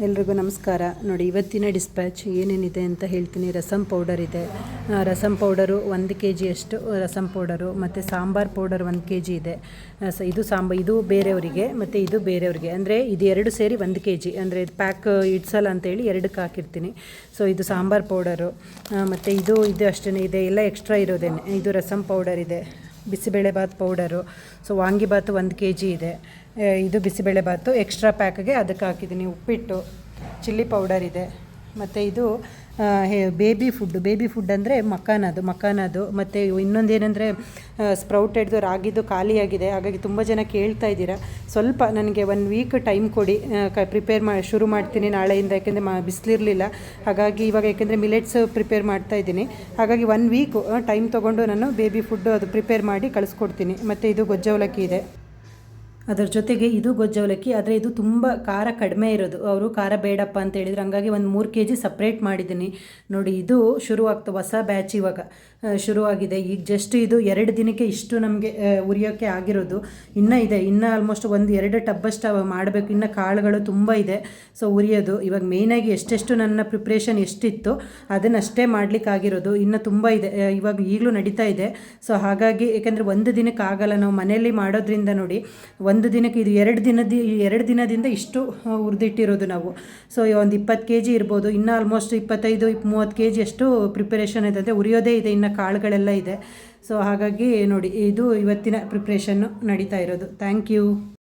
ಎಲ್ರಿಗೂ ನಮಸ್ಕಾರ. ನೋಡಿ, ಇವತ್ತಿನ ಡಿಸ್ಪ್ಯಾಚ್ ಏನೇನಿದೆ ಅಂತ ಹೇಳ್ತೀನಿ. ರಸಮ್ ಪೌಡರ್ ಇದೆ. ರಸಮ್ ಪೌಡರು 1 kg ಅಷ್ಟು ರಸಮ್ ಪೌಡರು, ಮತ್ತು ಸಾಂಬಾರ್ ಪೌಡರ್ 1 kg ಇದೆ. ಇದು ಬೇರೆಯವರಿಗೆ ಮತ್ತು ಇದು ಬೇರೆಯವ್ರಿಗೆ, ಅಂದರೆ ಇದು 2 ಸೇರಿ 1 kg, ಅಂದರೆ ಪ್ಯಾಕ್ ಇಡ್ಸಲ್ಲ ಅಂತೇಳಿ 2ಕ್ಕೆ ಹಾಕಿರ್ತೀನಿ. ಸೊ ಇದು ಸಾಂಬಾರ್ ಪೌಡರು, ಮತ್ತು ಇದು ಅಷ್ಟೇ ಇದೆ, ಎಲ್ಲ ಎಕ್ಸ್ಟ್ರಾ ಇರೋದೇನೆ. ಇದು ರಸಮ್ ಪೌಡರ್ ಇದೆ. Bisibelebath powder, so vangibath 1 kg ಇದೆ. ಇದು ಬಿಸಿಬೇಳೆಬಾತು ಎಕ್ಸ್ಟ್ರಾ ಪ್ಯಾಕ್ಗೆ ಅದಕ್ಕೆ ಹಾಕಿದ್ದೀನಿ. ಉಪ್ಪಿಟ್ಟು, ಚಿಲ್ಲಿ ಪೌಡರ್ ಇದೆ. ಮತ್ತು ಇದು ಬೇಬಿ ಫುಡ್ ಅಂದರೆ ಮಕಾನದು. ಮತ್ತು ಇನ್ನೊಂದೇನೆಂದರೆ ಸ್ಪ್ರೌಟೆಡ್ದು ರಾಗಿದು ಖಾಲಿಯಾಗಿದೆ. ಹಾಗಾಗಿ ತುಂಬ ಜನ ಕೇಳ್ತಾ ಇದ್ದೀರಾ. ಸ್ವಲ್ಪ ನನಗೆ 1 ವೀಕ್ ಟೈಮ್ ಕೊಡಿ, ಪ್ರಿಪೇರ್ ಶುರು ಮಾಡ್ತೀನಿ ನಾಳೆಯಿಂದ. ಯಾಕೆಂದರೆ ಬಿಸಿಲಿರಲಿಲ್ಲ, ಹಾಗಾಗಿ ಇವಾಗ ಯಾಕೆಂದರೆ ಮಿಲೆಟ್ಸ್ ಪ್ರಿಪೇರ್ ಮಾಡ್ತಾಯಿದ್ದೀನಿ. ಹಾಗಾಗಿ 1 ವೀಕು ಟೈಮ್ ತೊಗೊಂಡು ನಾನು ಬೇಬಿ ಫುಡ್ಡು ಅದು ಪ್ರಿಪೇರ್ ಮಾಡಿ ಕಳಿಸ್ಕೊಡ್ತೀನಿ. ಮತ್ತು ಇದು ಗೊಜ್ಜವಲಕ್ಕಿ ಇದೆ. ಅದರ ಜೊತೆಗೆ ಇದು ಗೊಜ್ಜವಲಕ್ಕಿ, ಆದರೆ ಇದು ತುಂಬ ಖಾರ ಕಡಿಮೆ ಇರೋದು. ಅವರು ಖಾರ ಬೇಡಪ್ಪ ಅಂತ ಹೇಳಿದ್ರು, ಹಂಗಾಗಿ ಒಂದು 3 kg ಸಪ್ರೇಟ್ ಮಾಡಿದ್ದೀನಿ. ನೋಡಿ, ಇದು ಶುರುವಾಗ್ತದೆ, ಹೊಸ ಬ್ಯಾಚ್ ಇವಾಗ ಶುರುವಾಗಿದೆ. ಈಗ ಜಸ್ಟ್ ಇದು 2 ದಿನಕ್ಕೆ ಇಷ್ಟು ನಮಗೆ ಉರಿಯೋಕ್ಕೆ ಆಗಿರೋದು. ಇನ್ನೂ ಆಲ್ಮೋಸ್ಟ್ 1-2 ಟಬ್ಬಷ್ಟು ಮಾಡಬೇಕು. ಇನ್ನು ಕಾಳುಗಳು ತುಂಬ ಇದೆ, ಸೊ ಉರಿಯೋದು. ಇವಾಗ ಮೇಯ್ನಾಗಿ ಎಷ್ಟೆಷ್ಟು ನನ್ನ ಪ್ರಿಪ್ರೇಷನ್ ಎಷ್ಟಿತ್ತು ಅದನ್ನಷ್ಟೇ ಮಾಡಲಿಕ್ಕಾಗಿರೋದು. ಇನ್ನು ತುಂಬ ಇದೆ, ಈಗಲೂ ನಡೀತಾ ಇದೆ. ಸೊ ಹಾಗಾಗಿ ಯಾಕೆಂದರೆ 1 ದಿನಕ್ಕೆ ಆಗಲ್ಲ, ನಾವು ಮನೆಯಲ್ಲಿ ಮಾಡೋದ್ರಿಂದ. ನೋಡಿ, 1 ದಿನಕ್ಕೆ ಇದು 2 ದಿನದಿಂದ ಇಷ್ಟು ಹುರಿದಿಟ್ಟಿರೋದು ನಾವು. ಸೊ ಒಂದು 20 kg ಇರ್ಬೋದು. ಇನ್ನೂ ಆಲ್ಮೋಸ್ಟ್ 25-30 kg ಅಷ್ಟು ಪ್ರಿಪರೇಷನ್ ಇದೆ, ಅಂದರೆ ಉರಿಯೋದೇ ಇದೆ, ಇನ್ನು ಕಾಳುಗಳೆಲ್ಲ ಇದೆ. ಸೊ ಹಾಗಾಗಿ ನೋಡಿ, ಇದು ಇವತ್ತಿನ ಪ್ರಿಪ್ರೇಷನ್ನು ನಡೀತಾ ಇರೋದು. Thank you.